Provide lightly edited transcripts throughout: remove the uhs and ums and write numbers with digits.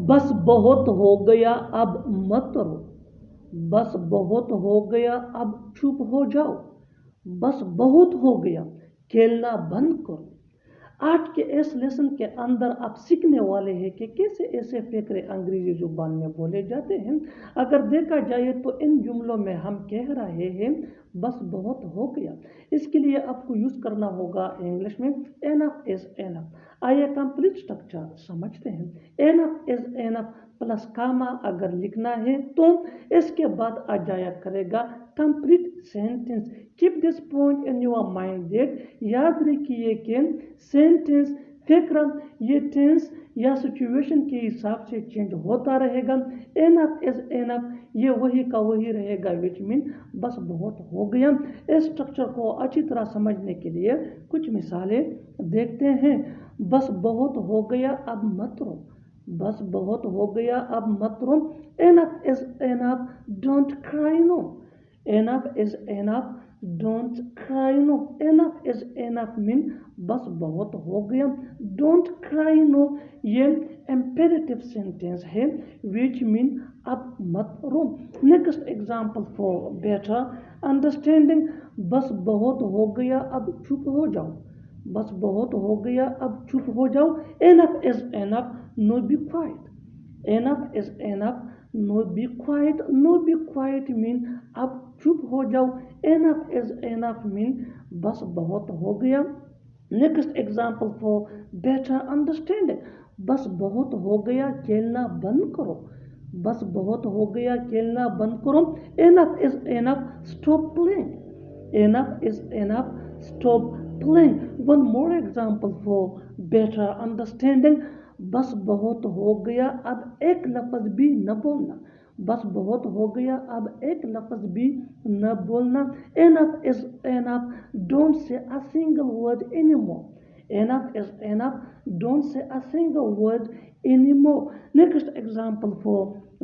बस बहुत हो गया अब मत रो, बस बहुत हो गया अब चुप हो जाओ, बस बहुत हो गया खेलना बंद करो। आज के इस लेसन के अंदर आप सीखने वाले हैं कि कैसे ऐसे फकरे अंग्रेजी जुबान में बोले जाते हैं। अगर देखा जाए तो इन जुमलों में हम कह रहे हैं बस बहुत हो गया, इसके लिए आपको यूज करना होगा इंग्लिश में एनफ इज एनफ। आइए कंप्लीट स्ट्रक्चर समझते हैं। एनफ इज एनफ प्लस कामा अगर लिखना है तो इसके बाद आ जाया करेगा complete sentence. Keep this point in your mind that याद रखिए कि सेंटेंस फिक्र ये टेंस या सिचुएशन के हिसाब से चेंज होता रहेगा। एनफ इज एनफ ये वही का वही रहेगा, विच मीन बस बहुत हो गया। इस स्ट्रक्चर को अच्छी तरह समझने के लिए कुछ मिसालें देखते हैं। बस बहुत हो गया अब मत रो, बस बहुत हो गया अब मत रो। Enough is enough don't cry no, enough is enough don't cry no. Enough is enough mean बस बहुत हो गया, डोंट क्राई नो ये इम्पेरेटिव सेंटेंस है, विच मीन अब मत रो। Next example for better understanding, बस बहुत हो गया अब चुप हो जाओ, बस बहुत हो गया अब चुप हो जाओ। Enough is enough no be quiet, enough is enough no be quiet, no be quiet mean अब चुप हो जाओ। एनफ इज एनफ मीन बस बहुत हो गया। Next example for better understanding, बस बहुत हो गया खेलना बंद करो, बस बहुत हो गया खेलना बंद करो। Enough is enough stop playing, enough is enough stop playing। one more example for better understanding, बस बहुत हो गया अब एक लफ्ज भी न बोलना, बस बहुत हो गया अब एक लफ्ज भी न बोलना। enough is enough don't say a single word anymore, enough is enough don't say a single word anymore। next example for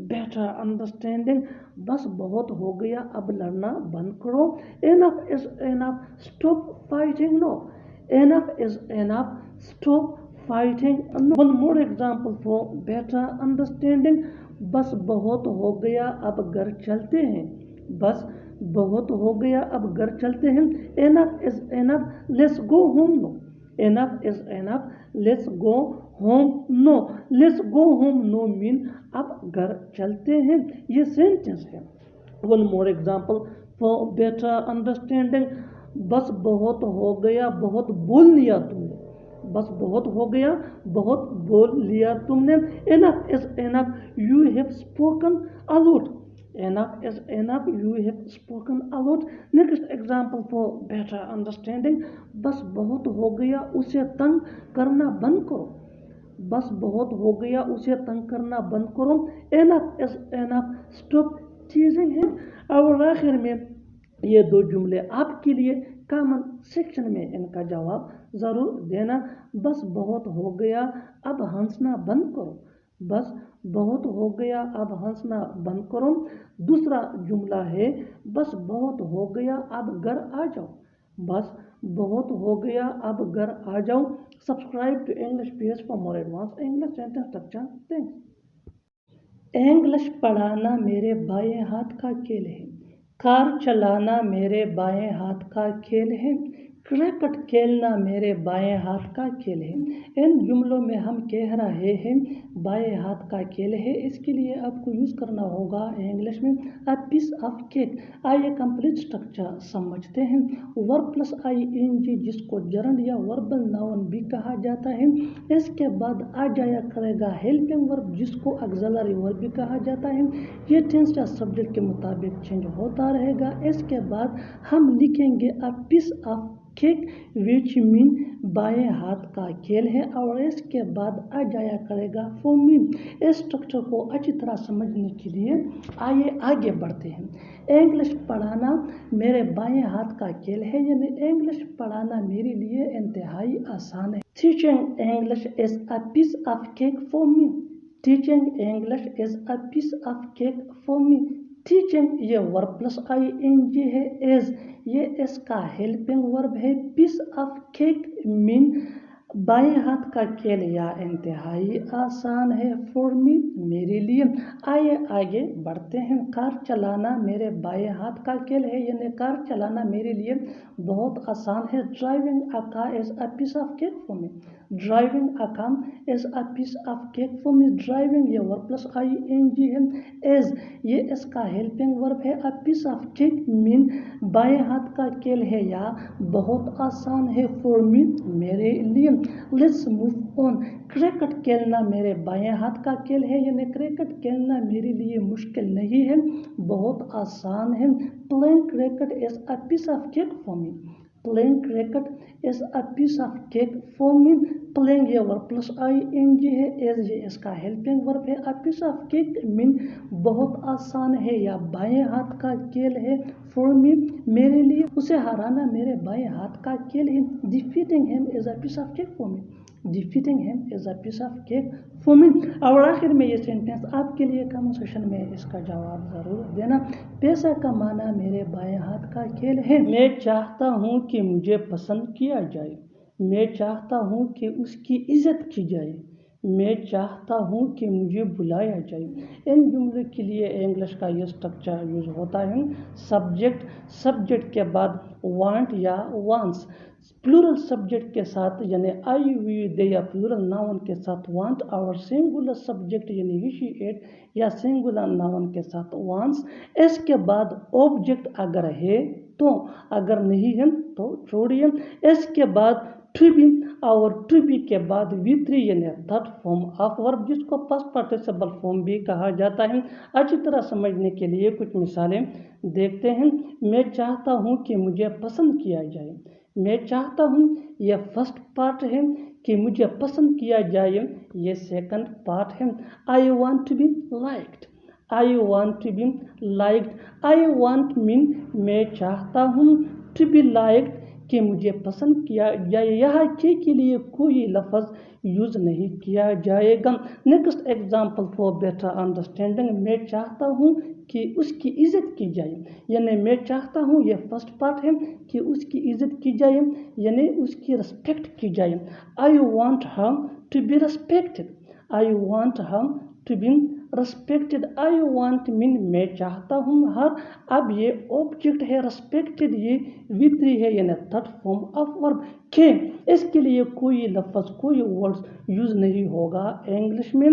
better understanding, बस बहुत हो गया अब लड़ना बंद करो। enough is enough stop fighting no, enough is enough stop fighting no। one more example for better understanding, बस बहुत हो गया अब घर चलते हैं, बस बहुत हो गया अब घर चलते हैं। enough is enough let's go home no, enough is enough let's go home no, let's go home no mean अब घर चलते हैं, ये सेंटेंस है। One more example for better understanding, बस बहुत हो गया बहुत बोल लिया तुमने, बस बहुत हो गया बहुत बोल लिया तुमने। enough is enough you have spoken a lot, enough is enough you have spoken a lot। next example for better understanding, बस बहुत हो गया उसे तंग करना बंद करो, बस बहुत हो गया उसे तंग करना बंद करो। enough is enough stop teasing him। और आखिर में ये दो जुमले आपके लिए कॉमन सेक्शन में इनका जवाब ज़रूर देना। बस बहुत हो गया अब हंसना बंद करो, बस बहुत हो गया अब हंसना बंद करो। दूसरा जुमला है बस बहुत हो गया अब घर आ जाओ, बस बहुत हो गया अब घर आ जाओ। Subscribe to English page for more advance English sentence structure. Thanks. English पढ़ाना मेरे बाएं हाथ का खेल है, कार चलाना मेरे बाएं हाथ का खेल है, क्रिकेट खेलना मेरे बाएं हाथ का खेल है। इन जुमलों में हम कह रहे हैं बाएं हाथ का खेल है, इसके लिए आपको यूज़ करना होगा इंग्लिश में अ पीस ऑफ केक। आइए कंप्लीट स्ट्रक्चर समझते हैं। वर्ब प्लस ING जिसको जर्नड या वर्बल नाउन भी कहा जाता है, इसके बाद आ जाया करेगा हेल्पिंग वर्ब जिसको ऑक्सिलरी वर्ब भी कहा जाता है। ये टेंस या सब्जेक्ट के मुताबिक चेंज होता रहेगा। इसके बाद हम लिखेंगे a piece of cake which mean बाएं हाथ का खेल है, और इसके बाद आ जाया करेगा फॉर मी। इस स्ट्रक्चर को अच्छी तरह समझने के लिए आइए आगे बढ़ते हैं। इंग्लिश पढ़ाना मेरे बाएं हाथ का खेल है, यानी इंग्लिश पढ़ाना मेरे लिए इंतहाई आसान है। Teaching English is a piece of cake for me, teaching English is a piece of cake for me. Teaching ये वर्ब प्लस ING है, इज ये इसका हेल्पिंग वर्ब है, पीस ऑफ केक मीन बाएं हाथ का खेल या इंतहाई आसान है फॉर मी, मेरे लिए। आइए आगे बढ़ते हैं। कार चलाना मेरे बाएं हाथ का खेल है, यानी कार चलाना मेरे लिए बहुत आसान है। Driving a car is a piece of cake for me. Driving a car is a piece of cake for me. Driving ये वर्ब प्लस ING है। एज ये इसका हेल्पिंग वर्ब है। A piece of cake mean बाएं हाथ का खेल है या बहुत आसान है फॉर मी, मेरे लिए। Let's move on. क्रिकेट खेलना मेरे बाएं हाथ का खेल है, यानी क्रिकेट खेलना मेरे लिए मुश्किल नहीं है, बहुत आसान है। Playing cricket is a piece of cake for me. Playing cricket is a piece of cake for me. Playing ये वर्ब प्लस ING है। एज ये इसका हेल्पिंग वर्ब है। A piece of cake mean बहुत आसान है या बाएं हाथ का खेल है फॉर मी, मेरे लिए। उसे हराना मेरे बाएं हाथ का खेल है। Defeating him is a piece of cake for me. Defeating him is a piece of cake for me. और आखिर में ये सेंटेंस आपके लिए कमेंट सेक्शन में इसका जवाब ज़रूर देना। पैसा कमाना मेरे बाएं हाथ का खेल है। मैं चाहता हूँ कि मुझे पसंद किया जाए। मैं चाहता हूँ कि उसकी इज्जत की जाए। मैं चाहता हूँ कि मुझे बुलाया जाए। इन जुमलों के लिए इंग्लिश का ये स्ट्रक्चर यूज होता है। सब्जेक्ट के बाद वांट या वांट्स। प्लूरल सब्जेक्ट के साथ यानी आई वी दे या प्लूरल नाउन के साथ वांट, और सिंगुलर सब्जेक्ट यानी ही शी इट या सिंगुलर नाउन के साथ वांट्स। इसके बाद ऑब्जेक्ट अगर है तो, अगर नहीं है तो छोड़िए। इसके बाद टू बी, और टू बी के बाद V3 यानी थर्ड फॉर्म ऑफ वर्ब, जिसको पास्ट पार्टिसिपल फॉर्म भी कहा जाता है। अच्छी तरह समझने के लिए कुछ मिसालें देखते हैं। मैं चाहता हूँ कि मुझे पसंद किया जाए। मैं चाहता हूँ यह फर्स्ट पार्ट है, कि मुझे पसंद किया जाए ये सेकंड पार्ट है। I want to be liked. I want to be liked. I want mean मैं चाहता हूँ, टू बी लाइक्ड कि मुझे पसंद किया जाए। यहाँ के लिए कोई लफ्ज़ यूज़ नहीं किया जाएगा। Next example for better understanding. मैं चाहता हूँ कि उसकी इज़्ज़त की जाए, यानी मैं चाहता हूँ ये फर्स्ट पार्ट है, कि उसकी इज़्ज़त की जाए यानी उसकी रिस्पेक्ट की जाए। I want her to be respected. I want her to be respected. I want mean मैं चाहता हूँ हर। अब ये ऑब्जेक्ट है, रिस्पेक्टेड ये V3 है यानी थर्ड फॉर्म ऑफ वर्ब के। इसके लिए कोई लफ्ज़ कोई वर्ड्स यूज़ नहीं होगा इंग्लिश में।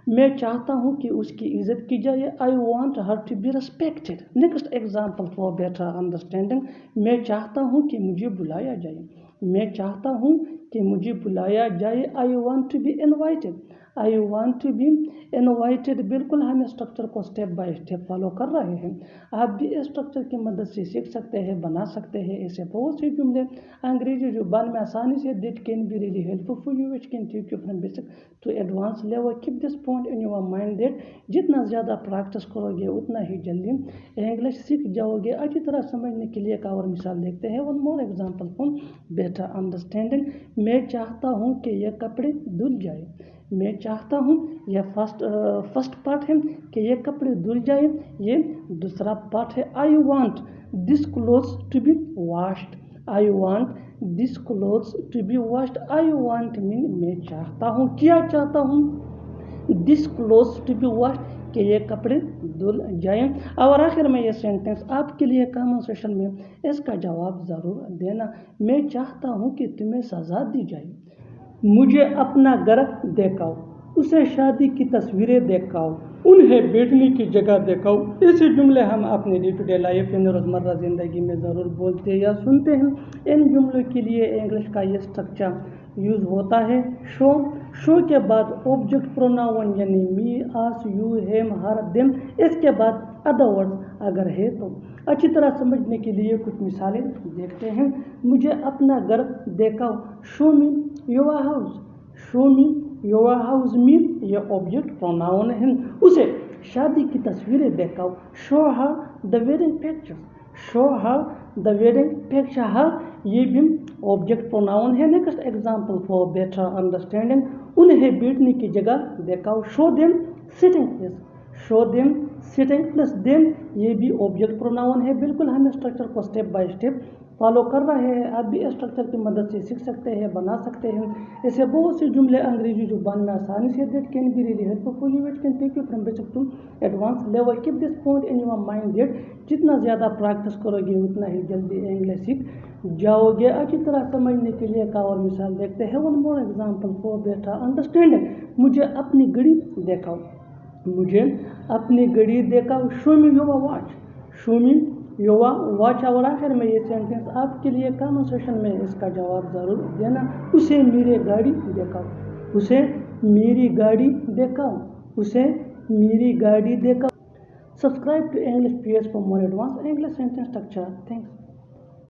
मैं चाहता हूँ कि उसकी इज़्ज़त की जाए। I want her to be respected. Next example for better understanding. मैं चाहता हूँ कि मुझे बुलाया जाए। मैं चाहता हूँ कि मुझे बुलाया जाए। I want to be invited. I want to be invited. बिल्कुल हम स्ट्रक्चर को स्टेप बाय स्टेप फॉलो कर रहे हैं। आप भी इस स्ट्रक्चर की मदद से सीख सकते हैं, बना सकते हैं ऐसे बहुत से जुमले अंग्रेजी जुबान में आसानी से। That can be really helpful for you, which can take you from basic to advance level. Keep this point in your mind that जितना ज़्यादा प्रैक्टिस करोगे उतना ही जल्दी इंग्लिश सीख जाओगे। अच्छी तरह समझने के लिए एक और मिसाल देखते हैं। One more example for better understanding. मैं चाहता हूँ कि यह कपड़े धुल जाए। मैं चाहता हूँ यह फर्स्ट पार्ट है, कि ये कपड़े धुल जाए, ये दूसरा पार्ट है। I want this clothes to be washed. I want this clothes to be washed. I want mean मैं चाहता हूँ, क्या चाहता हूँ, this clothes to be washed कि ये कपड़े धुल जाएं। और आखिर में ये सेंटेंस आपके लिए कमेंट सेक्शन में इसका जवाब ज़रूर देना। मैं चाहता हूँ कि तुम्हें सज़ा दी जाए। मुझे अपना घर दिखाओ। उसे शादी की तस्वीरें दिखाओ। उन्हें बैठने की जगह दिखाओ। ऐसे जुमले हम अपने डे टू डे लाइफ यानी रोज़मर्रा ज़िंदगी में ज़रूर बोलते या सुनते हैं। इन जुमलों के लिए इंग्लिश का ये स्ट्रक्चर यूज़ होता है। शो के बाद ऑब्जेक्ट प्रोनाउन यानी मी, आस, यू, हिम, हर, देम। इसके बाद अदर वर्ड्स अगर है तो। अच्छी तरह समझने के लिए कुछ मिसालें देखते हैं। मुझे अपना घर दिखाओ। Show me your house. Show me your house mean ये ऑब्जेक्ट प्रोनाउन है। उसे शादी की तस्वीरें दिखाओ। Show her the wedding picture. Show her the wedding picture. Her ये भी ऑब्जेक्ट प्रोनाउन है। Next example for better understanding. उन्हें बैठने की जगह दिखाओ। Show them sitting place. Show them sitting place. Them ये भी ऑब्जेक्ट प्रोनाउन है। बिल्कुल हम स्ट्रक्चर को स्टेप बाय स्टेप फॉलो कर रहे हैं, आप भी स्ट्रक्चर की मदद से सीख सकते हैं, बना सकते हैं। ऐसे बहुत से जुमले अंग्रेजी जुबान में आसानी से that can be really helpful for you, it can take you from basic to advance level. Keep this point in your mind that जितना ज़्यादा प्रैक्टिस करोगे उतना ही जल्दी इंग्लिश सीख जाओगे। अच्छी तरह समझने के लिए एक और मिसाल देखते हैं। One more example for better understanding. मुझे अपनी घड़ी दिखाओ, मुझे अपनी घड़ी दिखाओ। Show me your watch, show me your watch. और आखिर में ये सेंटेंस आपके लिए कमेंट सेक्शन में इसका जवाब ज़रूर देना। उसे मेरी गाड़ी दिखाओ, उसे मेरी गाड़ी दिखाओ, उसे मेरी गाड़ी दिखाओ। Subscribe to English PS for more advanced English sentence structure. Thanks.